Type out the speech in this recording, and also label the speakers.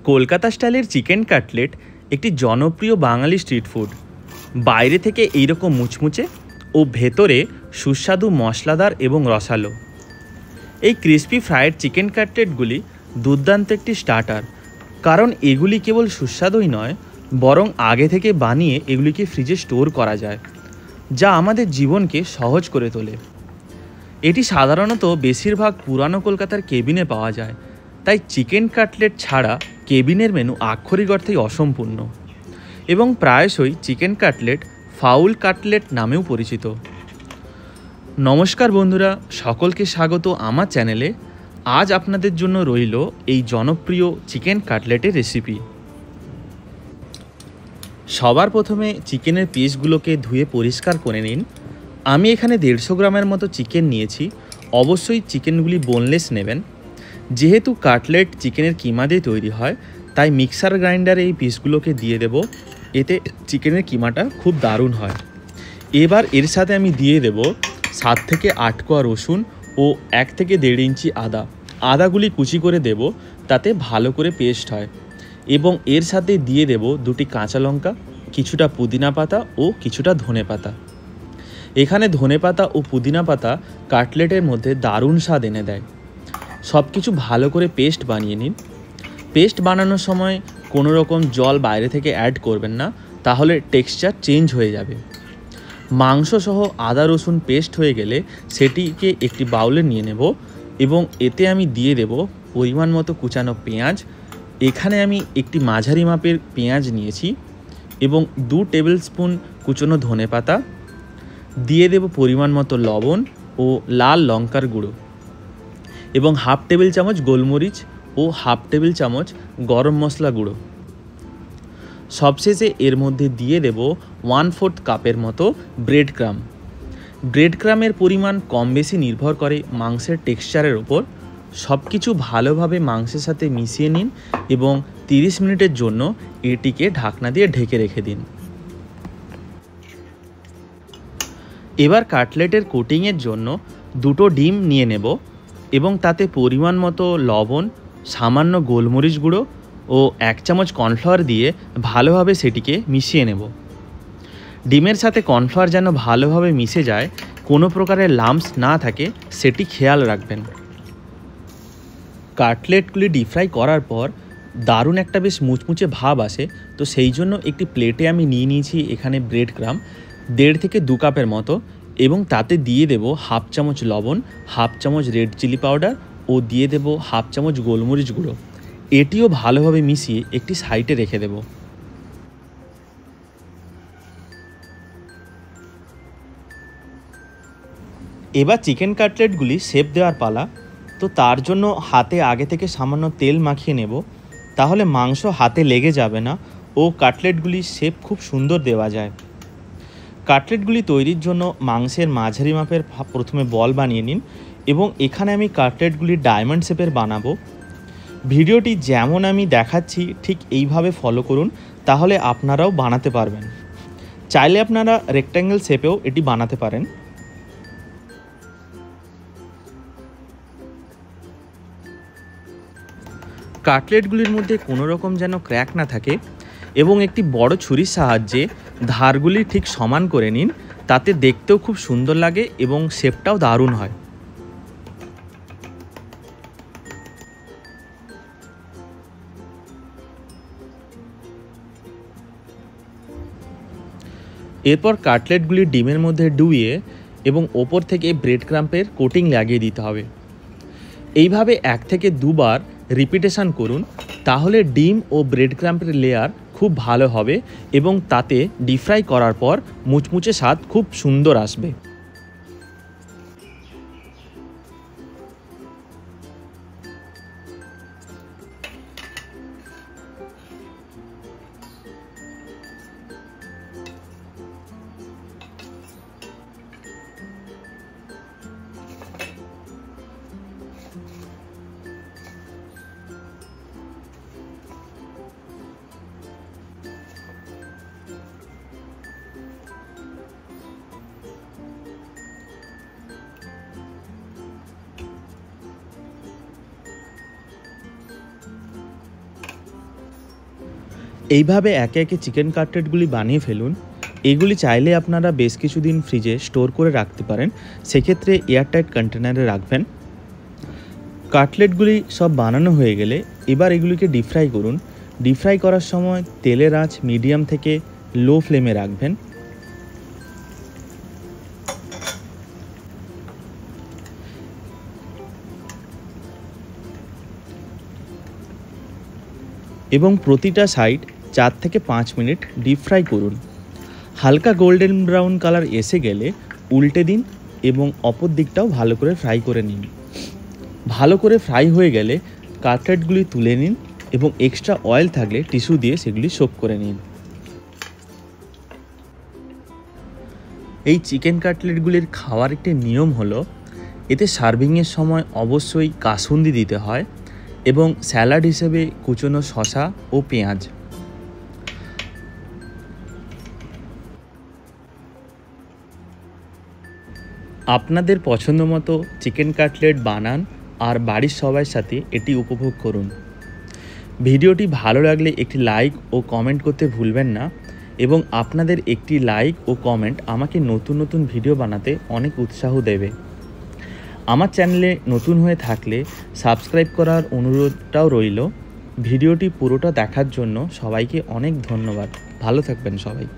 Speaker 1: কলকাতা স্টাইলের chicken cutlet একটি জনপ্রিয় বাঙালি স্ট্রিট ফুড। বাইরে থেকে এইরকম মুচমুচে ও ভেতরে সুস্বাদু মশলাদার এবং রসালো। এই ক্রিস্পি ফ্রায়েড চিকেন কাটলেটগুলি দুর্দান্ত একটি স্টার্টার, কারণ এগুলি কেবল সুস্বাদুই নয়, বরং আগে থেকে বানিয়ে এগুলিকে ফ্রিজে স্টোর করা যায়, যা আমাদের জীবনকে সহজ করে তোলে। এটি সাধারণত বেশিরভাগ পুরানো কলকাতার কেবিনে পাওয়া যায়, তাই চিকেন কাটলেট ছাড়া কেবিনের মেনু আক্ষরিক অর্থেই অসম্পূর্ণ এবং প্রায়শই চিকেন কাটলেট ফাউল কাটলেট নামেও পরিচিত। নমস্কার বন্ধুরা, সকলকে স্বাগত আমার চ্যানেলে। আজ আপনাদের জন্য রইল এই জনপ্রিয় চিকেন কাটলেটের রেসিপি। সবার প্রথমে চিকেনের পিসগুলোকে ধুয়ে পরিষ্কার করে নিন। আমি এখানে 150 গ্রামের মতো চিকেন নিয়েছি। অবশ্যই চিকেনগুলি বোনলেস নেবেন। যেহেতু কাটলেট চিকেনের কিমা দিয়ে তৈরি হয়, তাই মিক্সার গ্রাইন্ডারে এই পিসগুলোকে দিয়ে দেব। এতে চিকেনের কিমাটা খুব দারুণ হয়। এবার এর সাথে আমি দিয়ে দেব 7 থেকে 8 কোয়া রসুন ও 1 থেকে 1.5 ইঞ্চি আদা। আদাগুলি কুচি করে দেব, তাতে ভালো করে পেস্ট হয়। এবং এর সাথে দিয়ে দেব 2টি কাঁচা লঙ্কা, কিছুটা পুদিনা পাতা ও কিছুটা ধনে পাতা। এখানে ধনে পাতা ও পুদিনা পাতা কাটলেটের মধ্যে দারুণ স্বাদ এনে দেয়। সব কিছু ভালো করে পেস্ট বানিয়ে নিন। পেস্ট বানানোর সময় কোনো রকম জল বাইরে থেকে অ্যাড করবেন না, তাহলে টেক্সচার চেঞ্জ হয়ে যাবে। মাংস সহ আদা রসুন পেস্ট হয়ে গেলে সেটিকে একটি বাউলে নিয়ে নেব এবং এতে আমি দিয়ে দেব পরিমাণ মতো কুচানো পেঁয়াজ। এখানে আমি একটি মাঝারি মাপের পেঁয়াজ নিয়েছি এবং 2 টেবিল স্পুন কুচনো ধনে পাতা। দিয়ে দেব পরিমাণ মতো লবণ ও লাল লঙ্কার গুঁড়ো এবং 1/2 টেবিল চামচ গোলমরিচ ও 1/2 টেবিল চামচ গরম মশলা গুঁড়ো। সবশেষে এর মধ্যে দিয়ে দেব 1/4 কাপের মতো ব্রেড ক্রাম। ব্রেড ক্রামের পরিমাণ কম বেশি নির্ভর করে মাংসের টেক্সচারের ওপর। সব কিছু ভালোভাবে মাংসের সাথে মিশিয়ে নিন এবং 30 মিনিটের জন্য এটিকে ঢাকনা দিয়ে ঢেকে রেখে দিন। এবার কাটলেটের কোটিংয়ের জন্য 2টো ডিম নিয়ে নেব এবং তাতে পরিমাণ মতো লবণ, সামান্য গোলমরিচ গুঁড়ো ও 1 চামচ কর্নফ্লাওয়ার দিয়ে ভালোভাবে সেটিকে মিশিয়ে নেব। ডিমের সাথে কর্নফ্লাওয়ার যেন ভালোভাবে মিশে যায়, কোনো প্রকারের লাম্পস না থাকে সেটি খেয়াল রাখবেন। কাটলেটগুলি ডিপ ফ্রাই করার পর দারুণ একটা বেশ মুচমুচে ভাব আসে, তো সেই জন্য একটি প্লেটে আমি নিয়ে নিয়েছি এখানে ব্রেড ক্রাম 1.5 থেকে 2 কাপের মতো, এবং তাতে দিয়ে দেব 1/2 চামচ লবণ, 1/2 চামচ রেড চিলি পাউডার ও দিয়ে দেব 1/2 চামচ গোলমরিচ গুঁড়ো। এটিও ভালোভাবে মিশিয়ে একটি সাইডে রেখে দেব। এবার চিকেন কাটলেটগুলি শেপ দেওয়ার পালা। তো তার জন্য হাতে আগে থেকে সামান্য তেল মাখিয়ে নেব, তাহলে মাংস হাতে লেগে যাবে না ও কাটলেটগুলির শেপ খুব সুন্দর দেওয়া যায়। কাটলেটগুলি তৈরির জন্য মাংসের মাঝারি মাপের প্রথমে বল বানিয়ে নিন এবং এখানে আমি কাটলেটগুলি ডায়মন্ড শেপের বানাবো। ভিডিওটি যেমন আমি দেখাচ্ছি ঠিক এইভাবে ফলো করুন, তাহলে আপনারাও বানাতে পারবেন। চাইলে আপনারা রেক্ট্যাঙ্গেল শেপেও এটি বানাতে পারেন। কাটলেটগুলির মধ্যে কোনো রকম যেন ক্র্যাক না থাকে এবং একটি বড় ছুরির সাহায্যে ধারগুলি ঠিক সমান করে নিন, তাতে দেখতেও খুব সুন্দর লাগে এবং শেপটাও দারুণ হয়। এরপর কাটলেটগুলি ডিমের মধ্যে ডুবিয়ে এবং ওপর থেকে ব্রেড ক্রাম্পের কোটিং লাগিয়ে দিতে হবে। এইভাবে 1 থেকে 2 বার রিপিটেশন করুন, তাহলে ডিম ও ব্রেড ক্রাম্পের লেয়ার খুব ভালো হবে এবং তাতে ডিপ ফ্রাই করার পর মুচমুচে স্বাদ খুব সুন্দর আসবে। এইভাবে একে একে চিকেন কাটলেটগুলি বানিয়ে ফেলুন। এগুলি চাইলে আপনারা বেশ কিছুদিন ফ্রিজে স্টোর করে রাখতে পারেন, সেক্ষেত্রে এয়ারটাইট কন্টেনারে রাখবেন। কাটলেটগুলি সব বানানো হয়ে গেলে এবার এগুলিকে ডিপ ফ্রাই করুন। ডিপ ফ্রাই করার সময় তেলের আঁচ মিডিয়াম থেকে লো ফ্লেমে রাখবেন। এবং প্রতিটা সাইড 4 থেকে 5 মিনিট ডিপ ফ্রাই করুন। হালকা গোল্ডেন ব্রাউন কালার এসে গেলে উল্টে দিন এবং অপর দিকটাও ভালো করে ফ্রাই করে নিন। ভালো করে ফ্রাই হয়ে গেলে কাটলেটগুলি তুলে নিন এবং এক্সট্রা অয়েল থাকলে টিস্যু দিয়ে সেগুলি সোক করে নিন। এই চিকেন কাটলেটগুলির খাওয়ার একটি নিয়ম হলো, এতে সার্ভিংয়ের সময় অবশ্যই কাসুন্দি দিতে হয় এবং স্যালাড হিসেবে কুচনো শসা ও পেঁয়াজ। আপনাদের পছন্দ মতো চিকেন কাটলেট বানান আর বাড়ির সবার সাথে এটি উপভোগ করুন। ভিডিওটি ভালো লাগলে একটি লাইক ও কমেন্ট করতে ভুলবেন না এবং আপনাদের একটি লাইক ও কমেন্ট আমাকে নতুন নতুন ভিডিও বানাতে অনেক উৎসাহ দেবে। আমার চ্যানেলে নতুন হয়ে থাকলে সাবস্ক্রাইব করার অনুরোধটাও রইল। ভিডিওটি পুরোটা দেখার জন্য সবাইকে অনেক ধন্যবাদ। ভালো থাকবেন সবাই।